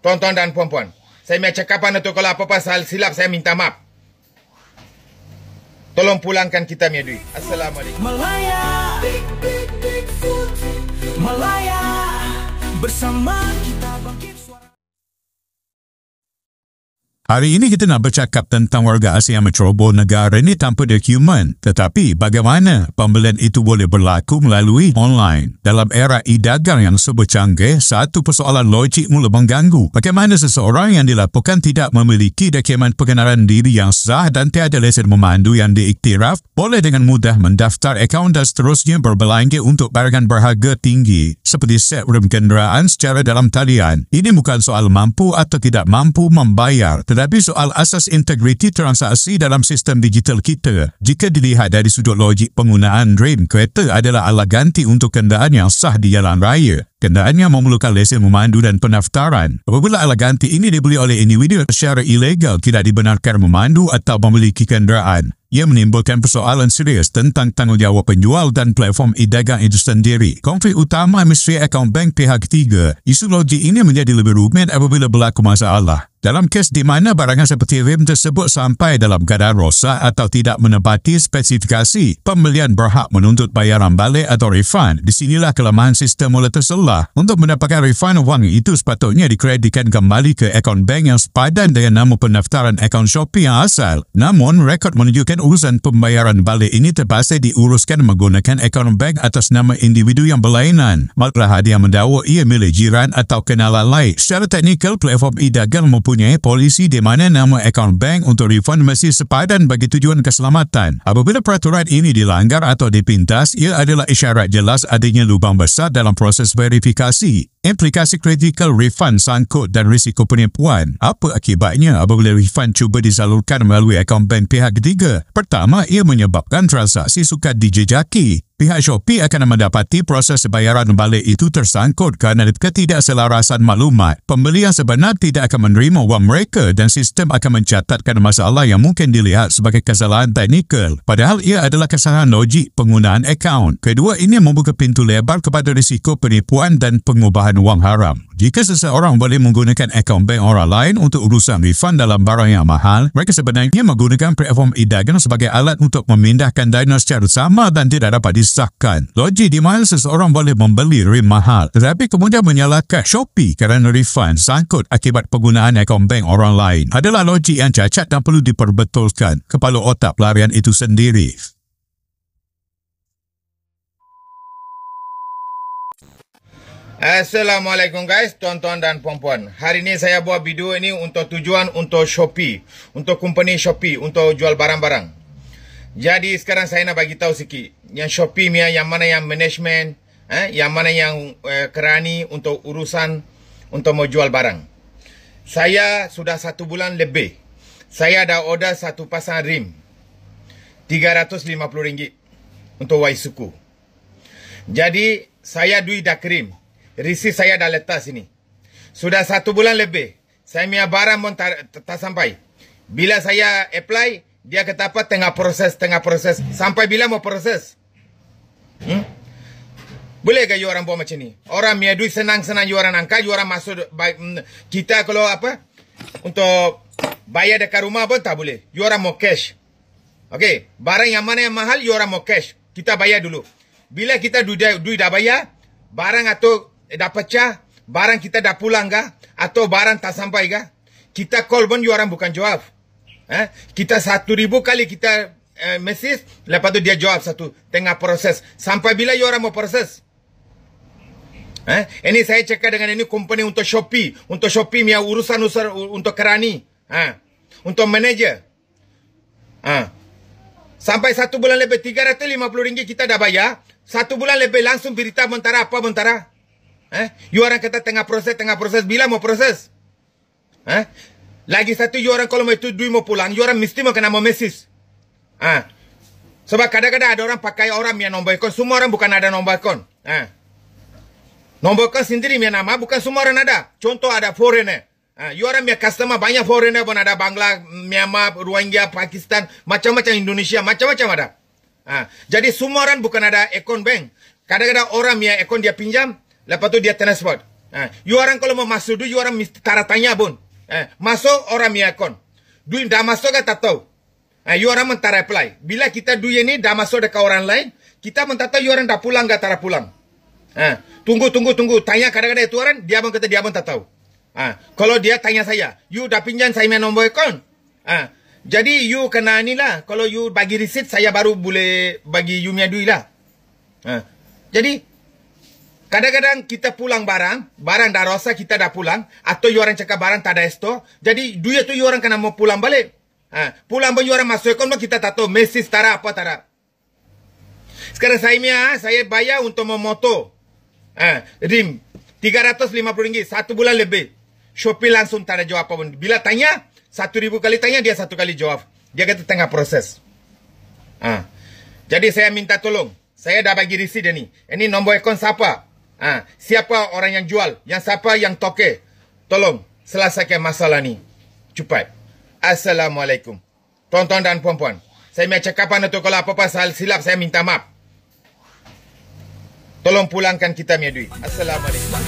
tuan-tuan dan puan-puan. Saya punya cakapan itu kalau apa-apa salah silap, saya minta maaf. Tolong pulangkan kita punya duit. Assalamualaikum. Malaya, Malaya, bersama kita bangkit suara. Hari ini kita nak bercakap tentang warga asing yang menceroboh negara ini tanpa dokumen. Tetapi bagaimana pembelian itu boleh berlaku melalui online? Dalam era e-dagang yang serba canggih, satu persoalan logik mula mengganggu. Bagaimana seseorang yang dilaporkan tidak memiliki dokumen pengenalan diri yang sah dan tiada lesen memandu yang diiktiraf, boleh dengan mudah mendaftar akaun dan seterusnya berbelanja untuk barangan berharga tinggi seperti set rem kenderaan secara dalam talian. Ini bukan soal mampu atau tidak mampu membayar, tetapi soal asas integriti transaksi dalam sistem digital kita. Jika dilihat dari sudut logik penggunaan rem kereta adalah alat ganti untuk kenderaan yang sah di jalan raya. Kenderaan yang memerlukan lesen memandu dan pendaftaran. Apabila alat ganti ini dibeli oleh individu secara ilegal, tidak dibenarkan memandu atau memiliki kenderaan, ia menimbulkan persoalan serius tentang tanggungjawab penjual dan platform e-dagang itu sendiri. Konflik utama misteri akaun bank pihak ketiga. Isu logik ini menjadi lebih rumit apabila berlaku masalah. Dalam kes di mana barangan seperti rem tersebut sampai dalam keadaan rosak atau tidak menepati spesifikasi, pembelian berhak menuntut bayaran balik atau refund. Di sinilah kelemahan sistem mula terselah. Untuk mendapatkan refund wang itu sepatutnya dikreditkan kembali ke akaun bank yang sepadan dengan nama pendaftaran akaun Shopee yang asal. Namun, rekod menunjukkan urusan pembayaran balik ini terpaksa diuruskan menggunakan akaun bank atas nama individu yang berlainan. Malah ada yang mendakwa ia milik jiran atau kenalan lain. Secara teknikal, platform e-dagang mempunyai polisi di mana nama akaun bank untuk refund mesti sepadan bagi tujuan keselamatan. Apabila peraturan ini dilanggar atau dipintas, ia adalah isyarat jelas adanya lubang besar dalam proses verifikasi. Implikasi kritikal refund sangkut dan risiko penipuan. Apa akibatnya apabila refund cuba disalurkan melalui akaun bank pihak ketiga? Pertama, ia menyebabkan transaksi sukar dijejaki. Pihak Shopee akan mendapati proses bayaran balik itu tersangkut kerana ketidakselarasan maklumat. Pembeli yang sebenar tidak akan menerima wang mereka dan sistem akan mencatatkan masalah yang mungkin dilihat sebagai kesalahan teknikal. Padahal ia adalah kesalahan logik penggunaan akaun. Kedua, ini membuka pintu lebar kepada risiko penipuan dan pengubahan wang haram. Jika seseorang boleh menggunakan akaun bank orang lain untuk urusan refund dalam barang yang mahal, mereka sebenarnya menggunakan platform e-dagang sebagai alat untuk memindahkan dana secara sama dan tidak dapat disahkan. Logik di mana seseorang boleh membeli rem mahal tetapi kemudian menyalahkan Shopee kerana refund sangkut akibat penggunaan akaun bank orang lain adalah logik yang cacat dan perlu diperbetulkan. Kepala otak pelarian itu sendiri. Assalamualaikum guys, tuan-tuan dan puan-puan. Hari ini saya buat video ini untuk tujuan untuk Shopee, untuk company Shopee, untuk jual barang-barang. Jadi sekarang saya nak bagi tahu sikit, yang Shopee ni yang mana yang management, yang mana yang kerani untuk urusan untuk mau jual barang. Saya sudah 1 bulan lebih. Saya dah order satu pasang rim RM350 untuk Waisuku. Jadi saya duit dah kirim. Receipt saya dah letak sini. Sudah 1 bulan lebih. Saya punya barang pun tak sampai. Bila saya apply, dia kata apa? Tengah proses. Sampai bila mau proses? Boleh ke you orang buat macam ni? Orang punya duit senang-senang you orang angkat, you orang masuk. Kita kalau apa? Untuk bayar dekat rumah pun tak boleh. You orang mau cash. Okay. Barang yang mana yang mahal, you orang mau cash. Kita bayar dulu. Bila kita duit dah bayar, barang atau dah pecah, barang kita dah pulang kah? Atau barang tak sampai kah? Kita call pun you orang bukan jawab. Kita 1,000 kali kita message, lepas tu dia jawab satu, tengah proses. Sampai bila you orang mau proses? Ini saya cakap dengan ini company untuk Shopee. Untuk Shopee punya urusan untuk kerani. Untuk manager. Sampai 1 bulan lebih, RM350 kita dah bayar. 1 bulan lebih langsung berita mentara apa mentara? You orang kata tengah proses. Bila mau proses? Lagi satu, you orang kalau mau itu duit mau pulang, you orang mesti mau kena mau message. Sebab kadang-kadang ada orang pakai orang yang nombor akun. Semua orang bukan ada nombor akun. Nombor akun sendiri punya nama, bukan semua orang ada. Contoh ada foreigner. You orang punya customer banyak foreigner pun ada. Bangla, Myanmar, Rohingya, Pakistan, macam-macam Indonesia, macam-macam ada. Jadi semua orang bukan ada akun bank. Kadang-kadang orang punya akun dia pinjam, lepas tu dia transfer. You orang kalau mau masuk duit, you orang mesti tara tanya pun. Masuk orang mi akun. Duit dah masuk ke tak tahu. You orang mentara apply. Bila kita duit ni dah masuk dekat orang lain, kita mentata you orang dah pulang ke tara pulang. Tunggu. Tanya kadang-kadang itu orang, dia pun kata dia pun tak tahu. Kalau dia tanya saya, you dah pinjam saya punya nombor akun. Jadi you kena ni lah. Kalau you bagi receipt, saya baru boleh bagi you punya duit lah. Jadi, kadang-kadang kita pulang barang dah rasa kita dah pulang, atau you orang cakap barang tak ada store, jadi duit tu you orang kena mau pulang balik. Pulang pun you orang masuk akun, kita tak tahu, mesis tara apa tara. Sekarang saya bayar untuk memoto. Rim, RM350, 1 bulan lebih. Shopee langsung tak ada jawab apa pun. Bila tanya, 1,000 kali tanya, dia 1 kali jawab. Dia kata tengah proses. Jadi saya minta tolong. Saya dah bagi receipt ni. Ini nombor akun siapa? Siapa orang yang jual? Yang siapa yang toke? Tolong selesaikan masalah ni. Cepat. Assalamualaikum. Tuan-tuan dan puan-puan. Saya punya cakapan itu kalau apa-apa silap, saya minta maaf. Tolong pulangkan kita punya duit. Assalamualaikum.